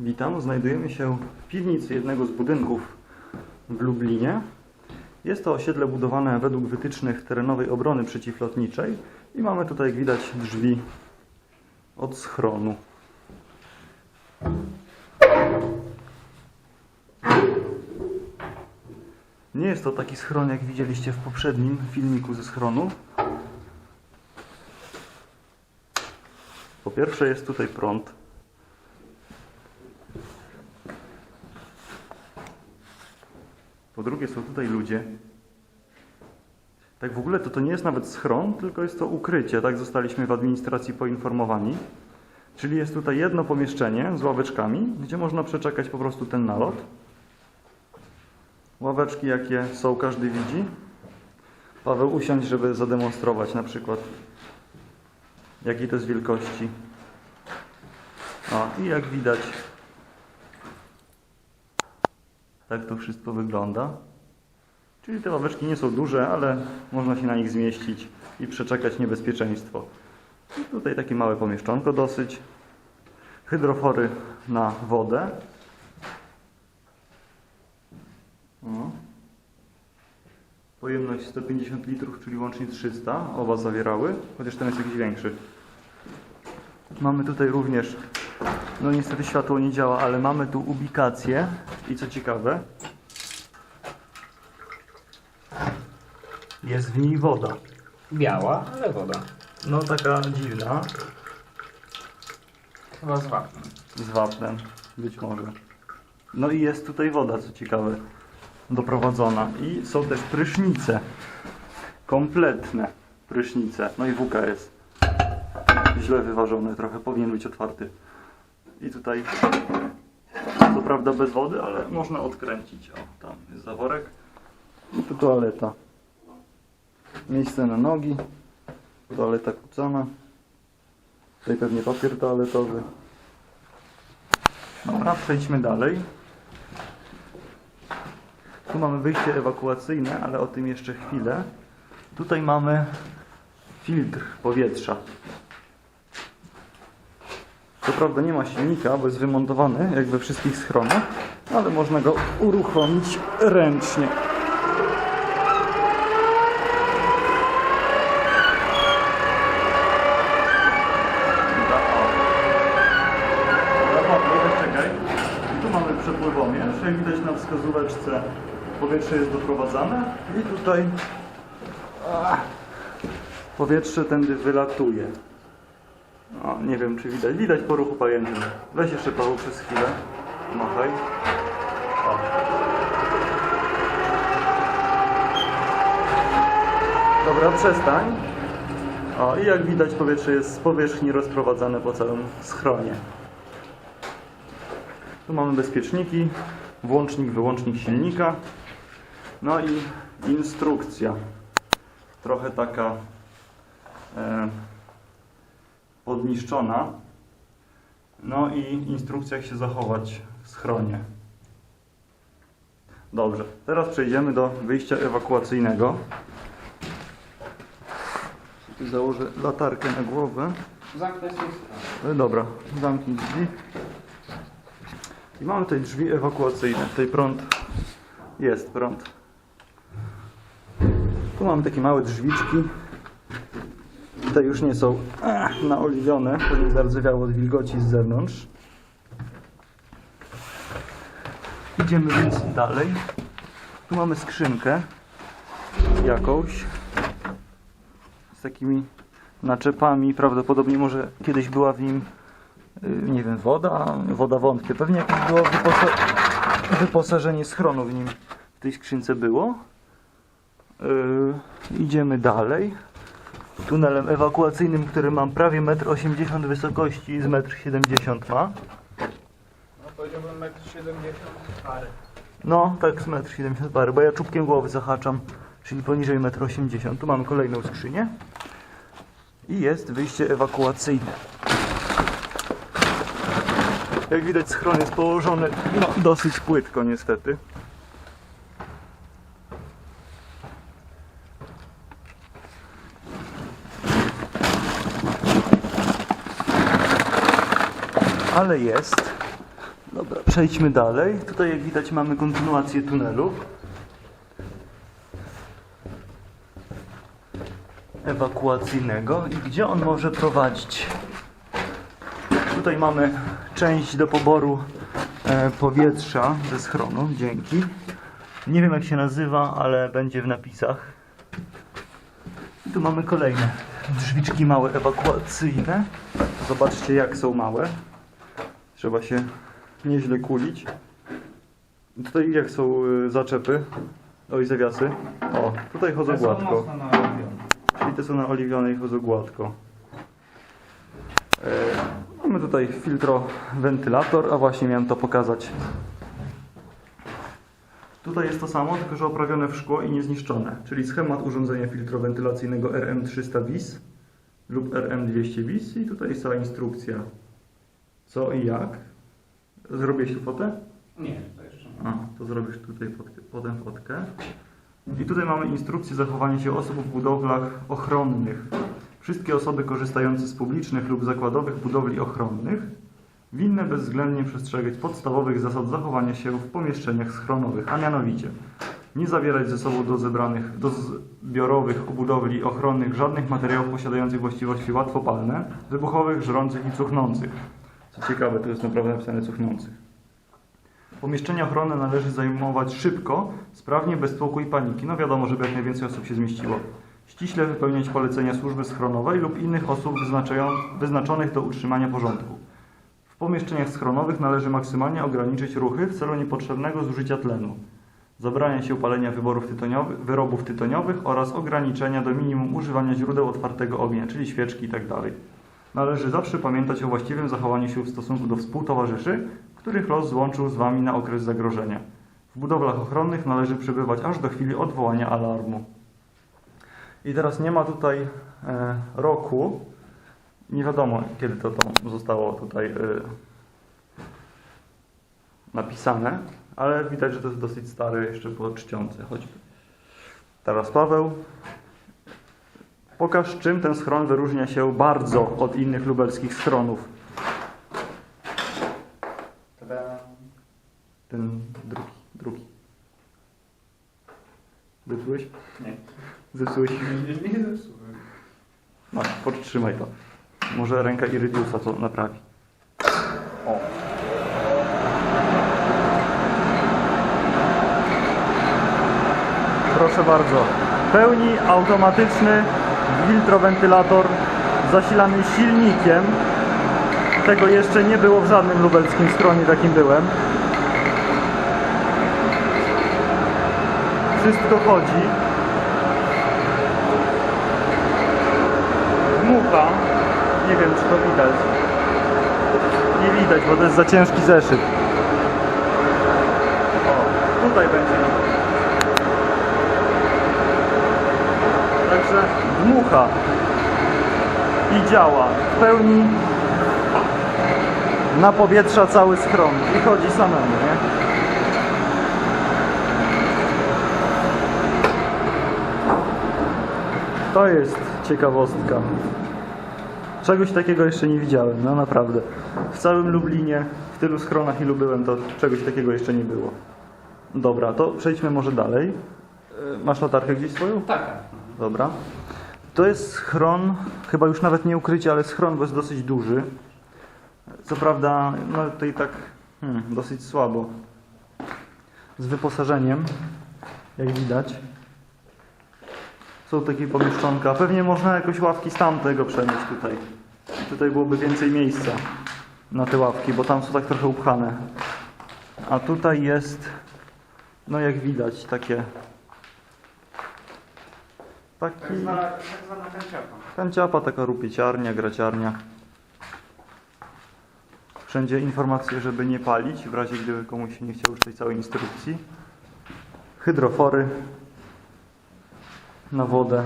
Witam, znajdujemy się w piwnicy jednego z budynków w Lublinie. Jest to osiedle budowane według wytycznych terenowej obrony przeciwlotniczej i mamy tutaj, jak widać, drzwi od schronu. Nie jest to taki schron, jak widzieliście w poprzednim filmiku ze schronu. Po pierwsze, jest tutaj prąd. Po drugie, są tutaj ludzie. Tak w ogóle to nie jest nawet schron, tylko jest to ukrycie. Tak zostaliśmy w administracji poinformowani. Czyli jest tutaj jedno pomieszczenie z ławeczkami, gdzie można przeczekać po prostu ten nalot. Ławeczki jakie są, każdy widzi. Paweł, usiądź, żeby zademonstrować na przykład, jakiej to jest wielkości. I jak widać, tak to wszystko wygląda. Czyli te ławeczki nie są duże, ale można się na nich zmieścić i przeczekać niebezpieczeństwo. I tutaj takie małe pomieszczonko dosyć. Hydrofory na wodę. Pojemność 150 litrów, czyli łącznie 300. Oba zawierały, chociaż ten jest jakiś większy. Mamy tutaj również, no niestety światło nie działa, ale mamy tu ubikację. I co ciekawe, jest w niej woda. Biała, ale woda. No taka dziwna. Chyba z wapnem. Z wapnem, być może. No i jest tutaj woda, co ciekawe, doprowadzona. I są też prysznice. Kompletne prysznice. No i WKS. Źle wyważony, trochę powinien być otwarty. I tutaj, co prawda bez wody, ale można odkręcić. O, tam jest zaworek. I tu toaleta. Miejsce na nogi. Toaleta kucana. Tutaj pewnie papier toaletowy. Dobra, przejdźmy dalej. Tu mamy wyjście ewakuacyjne, ale o tym jeszcze chwilę. Tutaj mamy filtr powietrza. Co prawda nie ma silnika, bo jest wymontowany, jak we wszystkich schronach, ale można go uruchomić ręcznie. Tu mamy przepływomierz. Jak widać na wskazóweczce, powietrze jest doprowadzane i tutaj powietrze tędy wylatuje. Nie wiem, czy widać. Widać po ruchu pajęczym. Weź jeszcze, Paweł, przez chwilę. Machaj. Dobra, przestań. I jak widać, powietrze jest z powierzchni rozprowadzane po całym schronie. Tu mamy bezpieczniki, włącznik, wyłącznik silnika. No i instrukcja. Trochę taka podniszczona. No i instrukcja, jak się zachować w schronie. Dobrze, teraz przejdziemy do wyjścia ewakuacyjnego. Założę latarkę na głowę. Zamknę się. Dobra, zamknij drzwi. I mamy tutaj drzwi ewakuacyjne. Tutaj prąd. Jest prąd. Tu mamy takie małe drzwiczki. Te już nie są naoliwione, pewnie zardzewiało od wilgoci z zewnątrz. Idziemy więc dalej. Tu mamy skrzynkę jakąś z takimi naczepami. Prawdopodobnie może kiedyś była w nim, nie wiem, woda wątpię. Pewnie jakieś było wyposażenie schronu w nim, w tej skrzynce było. Idziemy dalej. Tunelem ewakuacyjnym, który mam prawie 1,80 m wysokości, z 1,70 m ma. No powiedziałbym 1,70 m parę. No, tak z 1,70 m parę, bo ja czubkiem głowy zahaczam, czyli poniżej 1,80 m. Tu mamy kolejną skrzynię. I jest wyjście ewakuacyjne. Jak widać, schron jest położony dosyć płytko niestety. ale jest. Dobra, przejdźmy dalej. Tutaj jak widać mamy kontynuację tunelu. Ewakuacyjnego. I gdzie on może prowadzić? Tutaj mamy część do poboru powietrza ze schronu. Dzięki. Nie wiem jak się nazywa, ale będzie w napisach. I tu mamy kolejne drzwiczki małe ewakuacyjne. Zobaczcie jak są małe. Trzeba się nieźle kulić. Tutaj jak są zaczepy. Oj, zawiasy. O, tutaj chodzą gładko. Czyli te są naoliwione i chodzą gładko. Mamy tutaj filtrowentylator, a właśnie miałem to pokazać. Tutaj jest to samo, tylko że oprawione w szkło i niezniszczone. Czyli schemat urządzenia filtrowentylacyjnego RM300 WIS lub RM200 WIS i tutaj jest cała instrukcja. Co i jak. Zrobiłeś tu fotę? Nie, to jeszcze nie. A, to zrobisz tutaj potem fotkę. I tutaj mamy instrukcję zachowania się osób w budowlach ochronnych. Wszystkie osoby korzystające z publicznych lub zakładowych budowli ochronnych winny bezwzględnie przestrzegać podstawowych zasad zachowania się w pomieszczeniach schronowych, a mianowicie nie zabierać ze sobą do zbiorowych budowli ochronnych żadnych materiałów posiadających właściwości łatwopalne, wybuchowych, żrących i cuchnących. Co ciekawe, tu jest naprawdę napisane cuchnących. Pomieszczenia ochronne należy zajmować szybko, sprawnie, bez tłoku i paniki. No wiadomo, żeby jak najwięcej osób się zmieściło. Ściśle wypełniać polecenia służby schronowej lub innych osób wyznaczonych do utrzymania porządku. W pomieszczeniach schronowych należy maksymalnie ograniczyć ruchy w celu niepotrzebnego zużycia tlenu. Zabrania się palenia wyrobów tytoniowych oraz ograniczenia do minimum używania źródeł otwartego ognia, czyli świeczki itd. Należy zawsze pamiętać o właściwym zachowaniu się w stosunku do współtowarzyszy, których los złączył z Wami na okres zagrożenia. W budowlach ochronnych należy przebywać aż do chwili odwołania alarmu. I teraz nie ma tutaj roku. Nie wiadomo, kiedy to zostało tutaj napisane, ale widać, że to jest dosyć stare, jeszcze po czcionce choćby. Teraz Paweł. Pokaż, czym ten schron wyróżnia się bardzo od innych lubelskich schronów. Ten drugi. Zepsułeś? Nie. Zepsułeś? Nie zepsułem. No, podtrzymaj to. Może ręka Irydiusa to naprawi. O. Proszę bardzo. W pełni automatyczny filtrowentylator zasilany silnikiem. Tego jeszcze nie było w żadnym lubelskim schronie, takim byłem. Wszystko chodzi. Dmucha. Nie wiem, czy to widać. Nie widać, bo to jest za ciężki zeszyt. O, tutaj będzie. Także dmucha i działa. W pełni napowietrza cały schron i chodzi samemu, nie? To jest ciekawostka. Czegoś takiego jeszcze nie widziałem, no naprawdę. W całym Lublinie, w tylu schronach ilu byłem, to czegoś takiego jeszcze nie było. Dobra, to przejdźmy może dalej. Masz latarkę gdzieś swoją? Tak. Dobra. To jest schron, chyba już nawet nie ukrycie, ale schron, bo jest dosyć duży. Co prawda, no tutaj tak dosyć słabo. Z wyposażeniem, jak widać. Są takie pomieszczonka. Pewnie można jakoś ławki z tamtego przenieść tutaj. Tutaj byłoby więcej miejsca na te ławki, bo tam są tak trochę upchane. A tutaj jest, no jak widać, takie... Tak zwana kanciapa. Kanciapa, taka rupieciarnia, graciarnia. Wszędzie informacje, żeby nie palić, w razie gdyby komuś się nie chciał już tej całej instrukcji. Hydrofory na wodę.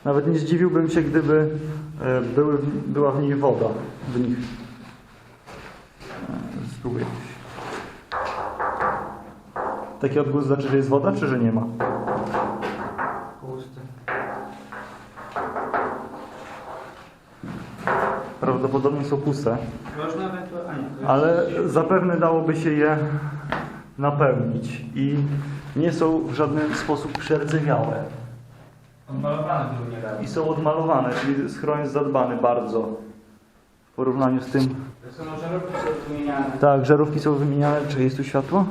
Nawet nie zdziwiłbym się, gdyby była w nich woda. W nich. Spróbuję. Taki odgłos znaczy, że jest woda, czy że nie ma? Pusty. Prawdopodobnie są puste, Można ewentualnie. ale zapewne dałoby się je napełnić i nie są w żaden sposób przerdzewiałe. Odmalowane były niedawno. I są odmalowane, czyli schron jest zadbany bardzo w porównaniu z tym. To są żarówki są wymieniane. Tak, żarówki są wymieniane. Czy jest tu światło?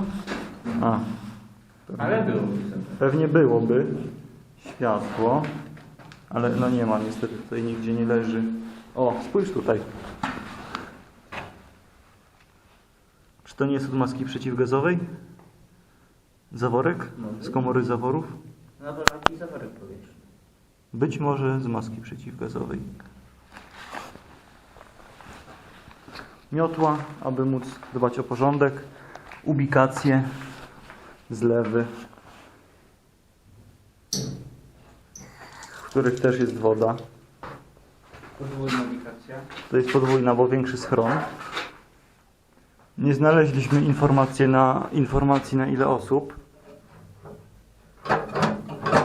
A, Ale było. pewnie byłoby światło, ale no nie ma, niestety tutaj nigdzie nie leży. O, spójrz tutaj. Czy to nie jest od maski przeciwgazowej? Zaworek? Z komory zaworów? No to taki zaworek powietrzny. Być może z maski przeciwgazowej. Miotła, aby móc dbać o porządek. Ubikacje, zlewy, w których też jest woda. Podwójna ubikacja. To jest podwójna, bo większy schron. Nie znaleźliśmy informacji na ile osób.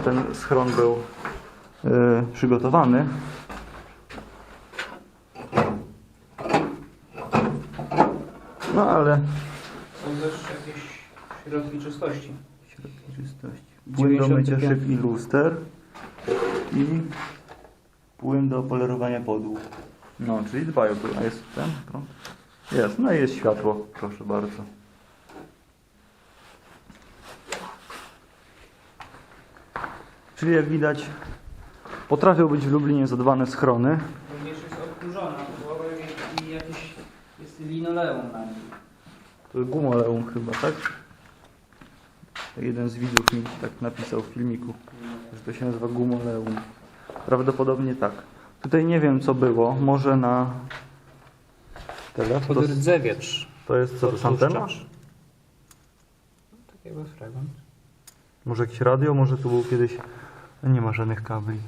Ten schron był przygotowany. No ale Są też jakieś środki czystości. środki czystości. Płyn do mycia 95. szyb i luster i płyn do polerowania podłóg. No, czyli dbają tu. A jest ten prąd? Jest, no i jest światło, proszę bardzo. Czyli jak widać, potrafią być w Lublinie zadbane schrony. Również jest odkurzona, bo i jakieś jest linoleum na nim. To gumoleum chyba, tak? Jeden z widzów mi tak napisał w filmiku, że to się nazywa gumoleum. Prawdopodobnie tak. Tutaj nie wiem co było, może na telefon. Podrdzewiecz. To jest co, to jest antena? Takiego fragment. Może jakieś radio, może tu był kiedyś... Nie ma żadnych kabli.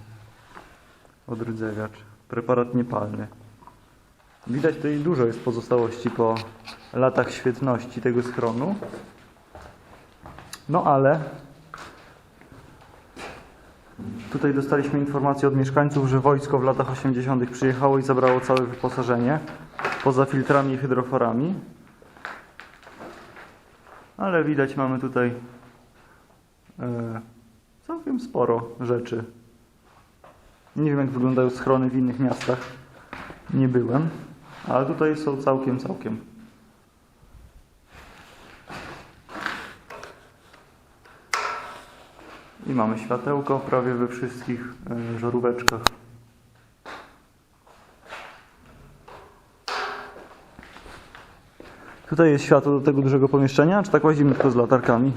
Odrdzewiacz. Preparat niepalny. Widać tutaj dużo jest pozostałości po latach świetności tego schronu. No ale tutaj dostaliśmy informację od mieszkańców, że wojsko w latach 80. przyjechało i zabrało całe wyposażenie poza filtrami i hydroforami. Ale widać, mamy tutaj całkiem sporo rzeczy. Nie wiem jak wyglądają schrony w innych miastach. Nie byłem, ale tutaj są całkiem. I mamy światełko prawie we wszystkich żaróweczkach. Tutaj jest światło do tego dużego pomieszczenia, czy tak łazimy tylko z latarkami?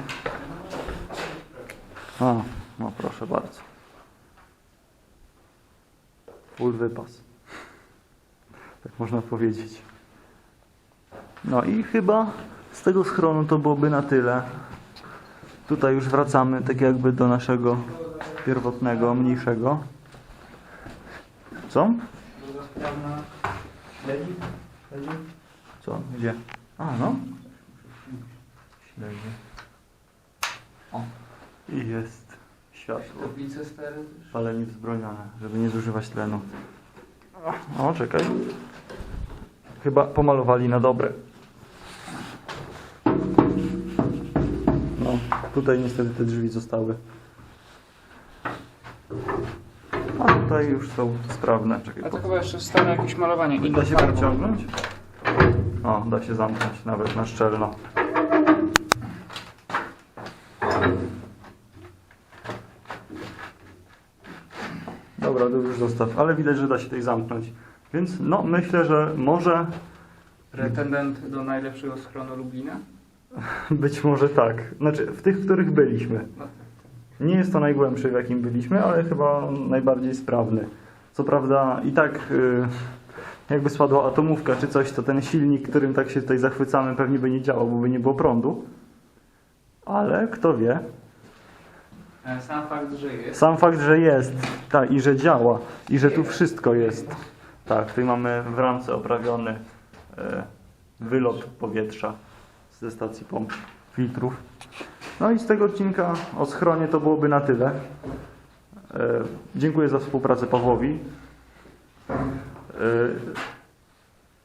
A, no proszę bardzo. Full wypas. Tak można powiedzieć. No i chyba z tego schronu to byłoby na tyle. Tutaj już wracamy tak jakby do naszego pierwotnego, mniejszego. Co? Druga sprawna. Śledzi? Co? Gdzie? A, no. Śledzie. O. I jest światło. Tablice stare też. Palenie wzbronione, żeby nie zużywać tlenu. O, czekaj. Chyba pomalowali na dobre. No, tutaj niestety te drzwi zostały. A tutaj już są sprawne. Czekaj, A to chyba jeszcze stare jakieś malowanie. da się wyciągnąć? O, da się zamknąć nawet na szczelno. Dobra, to już zostaw, ale widać, że da się tutaj zamknąć. Więc no, myślę, że może Pretendent do najlepszego schronu Lublina? być może tak. Znaczy, w tych, w których byliśmy. No tak. Nie jest to najgłębszy, w jakim byliśmy, ale chyba najbardziej sprawny. Co prawda i tak jakby spadła atomówka czy coś, to ten silnik, którym tak się tutaj zachwycamy, pewnie by nie działał, bo by nie było prądu. Ale kto wie. Sam fakt, że jest. Sam fakt, że jest, tak, i że działa, i że tu wszystko jest. Tak, tutaj mamy w ramce oprawiony wylot powietrza ze stacji pomp filtrów. No i z tego odcinka o schronie to byłoby na tyle. Dziękuję za współpracę Pawłowi.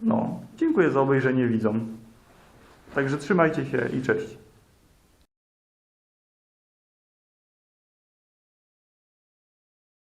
No, dziękuję za obejrzenie widzom. Także trzymajcie się i cześć.